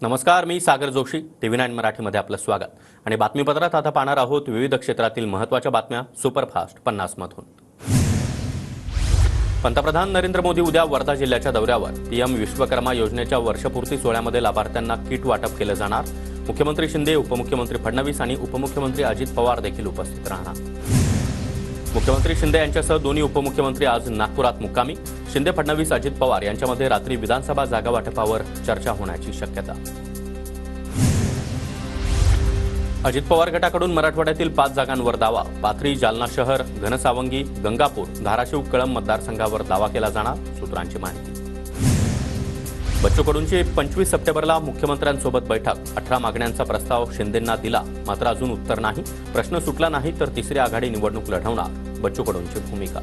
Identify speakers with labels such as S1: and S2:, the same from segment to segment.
S1: नमस्कार, मी सागर जोशी. TV9 मराठीमध्ये आपलं स्वागत. आणि बातमीपत्रात आता पाहणार आहोत विविध क्षेत्रातील महत्त्वाच्या बातम्या सुपरफास्ट 50 मधून. पंतप्रधान नरेंद्र मोदी उद्या वर्धा जिल्ह्याच्या दौऱ्यावर. पीएम विश्वकर्मा योजनेच्या वर्षपूर्ती सोहळ्यामध्ये लाभार्थ्यांना किट वाटप केलं जाणार. मुख्यमंत्री शिंदे, उपमुख्यमंत्री फडणवीस आणि उपमुख्यमंत्री अजित पवार देखील उपस्थित राहणार. मुख्यमंत्री शिंदे यांच्यासह दोन्ही उपमुख्यमंत्री आज नागपुरात मुक्कामी. शिंदे, फडणवीस, अजित पवार यांच्यामध्ये रात्री विधानसभा जागा वाटपावर चर्चा होण्याची शक्यता. अजित पवार गटाकडून मराठवाड्यातील 5 जागांवर दावा. पाथरी, जालना शहर, घनसावंगी, गंगापूर, धाराशिव, कळंब मतदारसंघावर दावा केला जाणार, सूत्रांची माहिती. बच्चू कडूंची 25 सप्टेंबरला मुख्यमंत्र्यांसोबत बैठक. 18 मागण्यांचा प्रस्ताव शिंदेंना दिला, मात्र अजून उत्तर नाही. प्रश्न सुटला नाही तर तिसरी आघाडी निवडणूक लढवणार, बच्चू कडूंची भूमिका.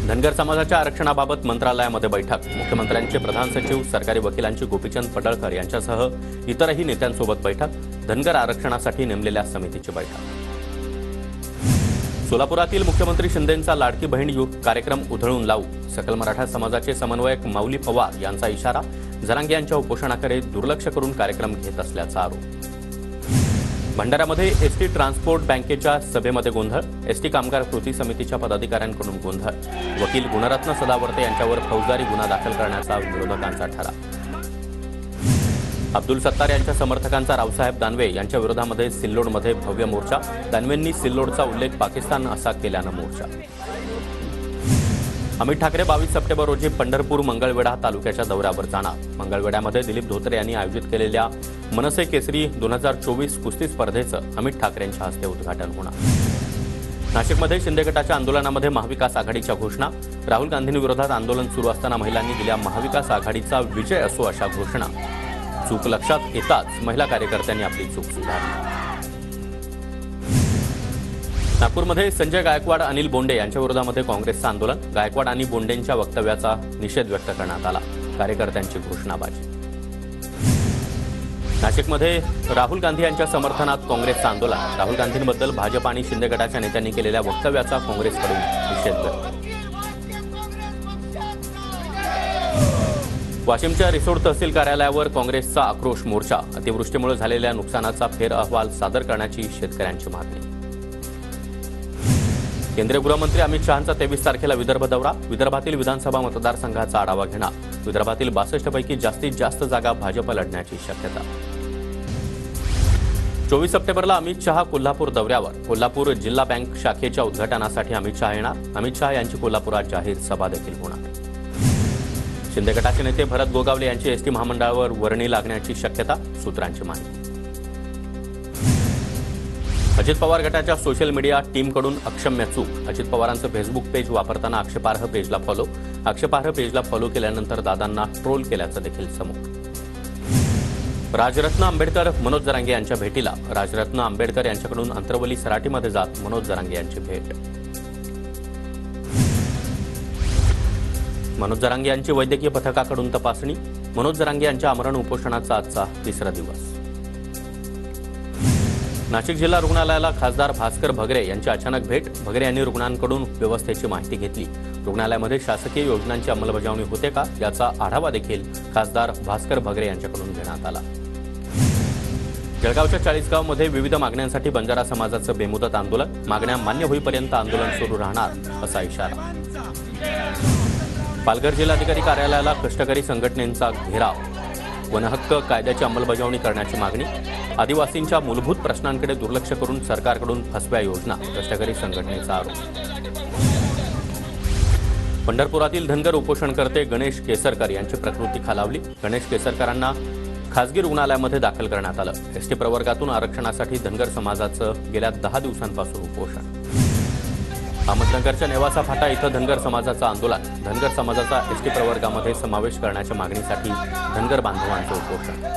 S1: धनगर समाजाच्या आरक्षणाबाबत मंत्रालयामध्ये बैठक. मुख्यमंत्र्यांचे प्रधान सचिव, सरकारी वकिलांची गोपीचंद पडळकर यांच्यासह इतरही नेत्यांसोबत बैठक. धनगर आरक्षणासाठी नेमलेल्या समितीची बैठक. सोलापुरातील मुख्यमंत्री शिंदेंचा लाडकी बहीण कार्यक्रम उधळून लावू. सकल मराठा समाजाचे समन्वयक माऊली पवार यांचा इशारा. जरांगे यांच्या उपोषणाकडे दुर्लक्ष करून कार्यक्रम घेत असल्याचा आरोप. भंडाऱ्यामध्ये एसटी ट्रान्सपोर्ट बँकेच्या सभेमध्ये गोंधळ. एसटी कामगार कृती समितीच्या पदाधिकाऱ्यांकडून गोंधळ. वकील गुणरत्न सदावर्ते यांच्यावर फौजदारी गुन्हा दाखल करण्याचा विरोधकांचा ठराव. अब्दुल सत्तार यांच्या समर्थकांचा रावसाहेब दानवे यांच्या विरोधामध्ये सिल्लोडमध्ये भव्य मोर्चा. दानवेंनी सिल्लोडचा उल्लेख पाकिस्तान असा केल्यानं मोर्चा. अमित ठाकरे 22 सप्टेंबर रोजी पंढरपूर मंगळवेढा तालुक्याच्या दौऱ्यावर जाणार. मंगळवेढ्यामध्ये दिलीप धोत्रे यांनी आयोजित केलेल्या मनसे केसरी 2024 कुस्ती स्पर्धेचं अमित ठाकरेंच्या हस्ते उद्घाटन होणार. नाशिकमध्ये शिंदे गटाच्या आंदोलनामध्ये महाविकास आघाडीच्या घोषणा. राहुल गांधींविरोधात आंदोलन सुरू असताना महिलांनी दिल्या महाविकास आघाडीचा विजय असो अशा घोषणा. चूक लक्षात येताच महिला कार्यकर्त्यांनी आपली चूक सुधारली. नागपूरमध्ये संजय गायकवाड, अनिल बोंडे यांच्या विरोधामध्ये काँग्रेसचं आंदोलन. गायकवाड आणि बोंडेंच्या वक्तव्याचा निषेध व्यक्त करण्यात आला. कार्यकर्त्यांची घोषणाबाजी. नाशिकमध्ये राहुल गांधी यांच्या समर्थनात काँग्रेसचं आंदोलन. राहुल गांधींबद्दल भाजप आणि शिंदे गटाच्या नेत्यांनी केलेल्या वक्तव्याचा काँग्रेसकडून निषेध व्यक्त. वाशिमच्या रिसोड तहसील कार्यालयावर काँग्रेसचा आक्रोश मोर्चा. अतिवृष्टीमुळे झालेल्या नुकसानाचा फेर अहवाल सादर करण्याची शेतकऱ्यांची मागणी. केंद्रीय गृहमंत्री अमित शहांचा 23 तारखेला विदर्भ दौरा. विदर्भातील विधानसभा मतदारसंघाचा आढावा घेणार. विदर्भातील 62 पैकी जास्तीत जास्त जागा भाजप लढण्याची शक्यता. 24 सप्टेंबरला अमित शहा कोल्हापूर दौऱ्यावर. कोल्हापूर जिल्हा बँक शाखेच्या उद्घाटनासाठी अमित शहा येणार. अमित शहा यांची कोल्हापुरात जाहीर सभा देखील होणार. शिंदे गटाचे नेते भरत गोगावले यांची एसटी महामंडळावर वर्णी लागण्याची शक्यता, सूत्रांची माहिती. अजित पवार गटाच्या सोशल मीडिया टीमकडून अक्षम्य चूक. अजित पवारांचं फेसबुक पेज वापरताना आक्षेपार्ह पेजला फॉलो. आक्षेपार्ह पेजला फॉलो केल्यानंतर दादांना ट्रोल केल्याचं देखील समोर. राजरत्न आंबेडकर मनोज जरांगे यांच्या भेटीला. राजरत्न आंबेडकर यांच्याकडून अंतरवली सराटीमध्ये जात मनोज जरांगे यांची भेट. मनोज जरांगे यांची वैद्यकीय पथकाकडून तपासणी. मनोज जरांगे यांच्या आमरण उपोषणाचा आजचा 3रा दिवस. नाशिक जिल्हा रुग्णालयाला खासदार भास्कर भगरे यांची अचानक भेट. भगरे यांनी रुग्णांकडून व्यवस्थेची माहिती घेतली. रुग्णालयामध्ये शासकीय योजनांची अंमलबजावणी होते का याचा आढावा देखील खासदार भास्कर भगरे यांच्याकडून घेण्यात आला. जळगावच्या चाळीसगावमध्ये विविध मागण्यांसाठी बंजारा समाजाचं बेमुदत आंदोलन. मागण्या मान्य होईपर्यंत आंदोलन सुरू राहणार असा इशारा. पालघर जिल्हाधिकारी कार्यालयाला कष्टकरी संघटनेचा घेराव. वनहक्क कायद्याची अंमलबजावणी करण्याची मागणी. आदिवासींच्या मूलभूत प्रश्नांकडे दुर्लक्ष करून सरकारकडून फसव्या योजना, कष्टकरी संघटनेचा आरोप. पंढरपुरातील धनगर उपोषणकर्ते गणेश केसरकर यांची प्रकृती खालावली. गणेश केसरकरांना खासगी रुग्णालयामध्ये दाखल करण्यात आलं. एसटी प्रवर्गातून आरक्षणासाठी धनगर समाजाचं गेल्या 10 दिवसांपासून उपोषण. अहमदनगरच्या नेवासा फाटा इथं धनगर समाजाचं आंदोलन. धनगर समाजाचा एसटी प्रवर्गामध्ये समावेश करण्याच्या मागणीसाठी धनगर बांधवांचं उपोषण.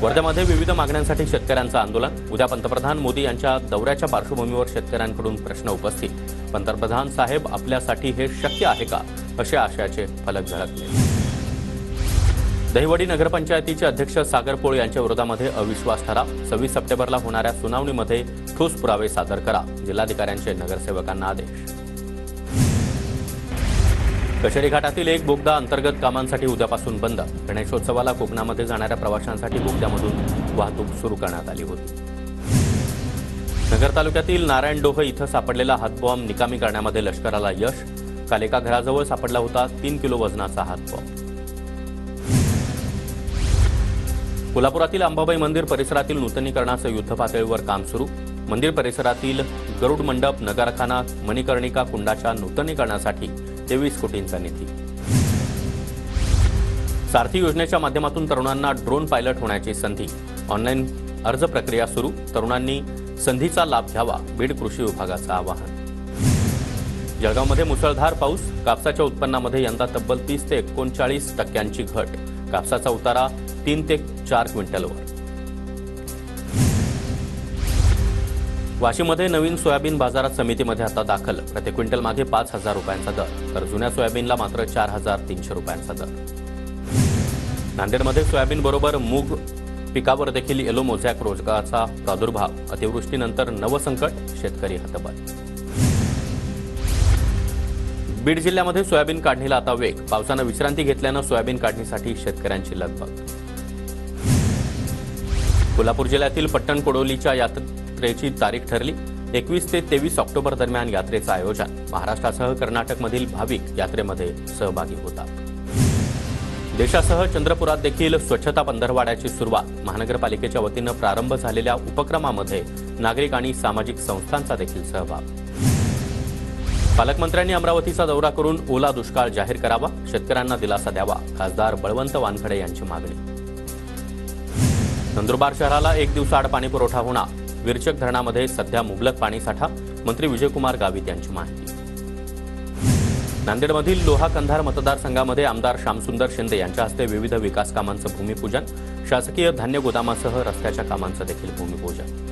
S1: वर्ध्यामध्ये विविध मागण्यांसाठी शेतकऱ्यांचं आंदोलन. उद्या पंतप्रधान मोदी यांच्या दौऱ्याच्या पार्श्वभूमीवर शेतकऱ्यांकडून प्रश्न उपस्थित. पंतप्रधान साहेब, आपल्यासाठी हे शक्य आहे का, अशा आशयाचे फलक झळकले. दहिवडी नगरपंचायतीचे अध्यक्ष सागर पोळ यांच्या विरोधामध्ये अविश्वास ठराव. 26 सप्टेंबरला होणाऱ्या सुनावणीमध्ये ठोस पुरावे सादर करा, जिल्हाधिकाऱ्यांचे नगरसेवकांना आदेश. कशेरी घाटातील एक बोगदा अंतर्गत कामांसाठी उद्यापासून बंद. गणेशोत्सवाला कोकणामध्ये जाणाऱ्या प्रवाशांसाठी बोगद्यामधून वाहतूक सुरू करण्यात आली होती. नगर तालुक्यातील नारायणडोह इथं सापडलेला हातबॉम्ब निकामी करण्यामध्ये लष्कराला यश. काल एका घराजवळ सापडला होता 3 किलो वजनाचा हातबॉम्ब. कोल्हापुरातील अंबाबाई मंदिर परिसरातील नूतनीकरणाचं युद्धपातळीवर काम सुरू. मंदिर परिसरातील गरुड मंडप, नगरखाना, मणिकर्णिका कुंडाच्या नूतनीकरणासाठी 23 कोटींचा निधी. सारथी योजनेच्या माध्यमातून तरुणांना ड्रोन पायलट होण्याची संधी. ऑनलाईन अर्ज प्रक्रिया सुरू. तरुणांनी संधीचा लाभ घ्यावा, बीड कृषी विभागाचं आवाहन. जळगावमध्ये मुसळधार पाऊस. कापसाच्या उत्पन्नामध्ये यंदा तब्बल 30 ते 39% घट. कापसाचा उतारा 3 ते 4 क्विंटलवर. वाशीमध्ये नवीन सोयाबीन बाजारात समितीमध्ये आता दाखल. प्रति क्विंटल मागे 5,000 रुपयांचा दर, तर जुन्या सोयाबीनला मात्र 4,300 रुपयांचा दर. नांदेडमध्ये सोयाबीन बरोबर मूग पिकावर देखील येलो मोझॅक रोगाचा प्रादुर्भाव. अतिवृष्टीनंतर नवं संकट, शेतकरी हतबल. बीड जिल्ह्यामध्ये सोयाबीन काढणीला आता वेग. पावसानं विश्रांती घेतल्यानं सोयाबीन काढणीसाठी शेतकऱ्यांची लगबग. कोल्हापूर जिल्ह्यातील पट्टण कोडोलीच्या यात्रेची तारीख ठरली. 21 ते 23 ऑक्टोबर दरम्यान यात्रेचं आयोजन. महाराष्ट्रासह कर्नाटकमधील भाविक यात्रेमध्ये सहभागी होतात. देशासह चंद्रपुरात देखील स्वच्छता पंधरवाड्याची सुरुवात. महानगरपालिकेच्या वतीनं प्रारंभ झालेल्या उपक्रमामध्ये नागरिक आणि सामाजिक संस्थांचा देखील सहभाग. पालकमंत्र्यांनी अमरावतीचा दौरा करून ओला दुष्काळ जाहीर करावा, शेतकऱ्यांना दिलासा द्यावा. खासदार बळवंत वानखडे यांची मागणी. नंदुरबार शहराला 1 दिवसाआड पाणीपुरवठा होणार. विरचक धरणामध्ये सध्या मुबलक पाणीसाठा. मंत्री विजयकुमार गावित यांची माहिती. नांदेडमधील लोहा कंधार मतदारसंघामध्ये आमदार श्यामसुंदर शिंदे यांच्या हस्ते विविध विकास कामांचं भूमिपूजन. शासकीय धान्य गोदामासह रस्त्याच्या कामांचं देखील भूमिपूजन.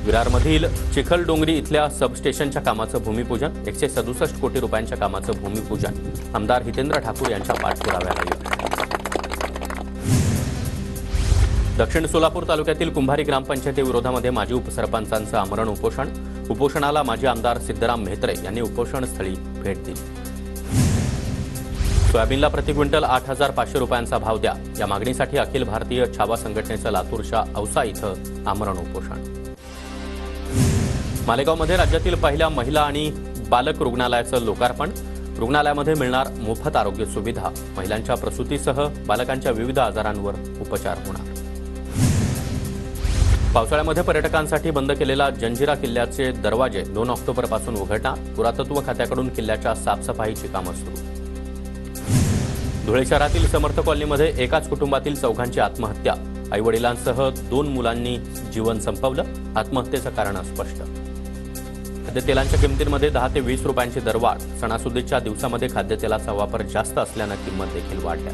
S1: विरारमधील चिखलडोंगरी इथल्या सबस्टेशनच्या कामाचं भूमिपूजन. 167 कोटी रुपयांच्या कामाचं भूमिपूजन. आमदार हितेंद्र ठाकूर यांच्या पाठपुराव्याला यश. दक्षिण सोलापूर तालुक्यातील कुंभारी ग्रामपंचायतीविरोधामध्ये माजी उपसरपंचांचं आमरण उपोषण. उपोषणाला माजी आमदार सिद्धराम मेहत्रे यांनी उपोषणस्थळी भेट दिली. सोयाबीनला प्रति क्विंटल 8,500 रुपयांचा भाव द्या, या मागणीसाठी अखिल भारतीय छावा संघटनेचं लातूरच्या औसा इथं आमरण उपोषण. मालेगावमध्ये राज्यातील पहिल्या महिला आणि बालक रुग्णालयाचं लोकार्पण. रुग्णालयामध्ये मिळणार मोफत आरोग्य सुविधा. महिलांच्या प्रसूतीसह बालकांच्या विविध आजारांवर उपचार होणार. पावसाळ्यामध्ये पर्यटकांसाठी बंद केलेला जंजिरा किल्ल्याचे दरवाजे 2 ऑक्टोबरपासून उघडणार. पुरातत्व खात्याकडून किल्ल्याच्या साफसफाईची कामं सुरू. धुळे शहरातील समर्थ कॉलनीमध्ये एकाच कुटुंबातील 4घांची आत्महत्या. आईवडिलांसह 2 मुलांनी जीवन संपवलं. आत्महत्येचं कारण अस्पष्ट. खाद्यतेलांच्या किमतींमध्ये 10 ते 20 रुपयांची दरवाढ. सणासुदीच्या दिवसामध्ये खाद्यतेलाचा वापर जास्त असल्यानं किंमत देखील वाढल्या.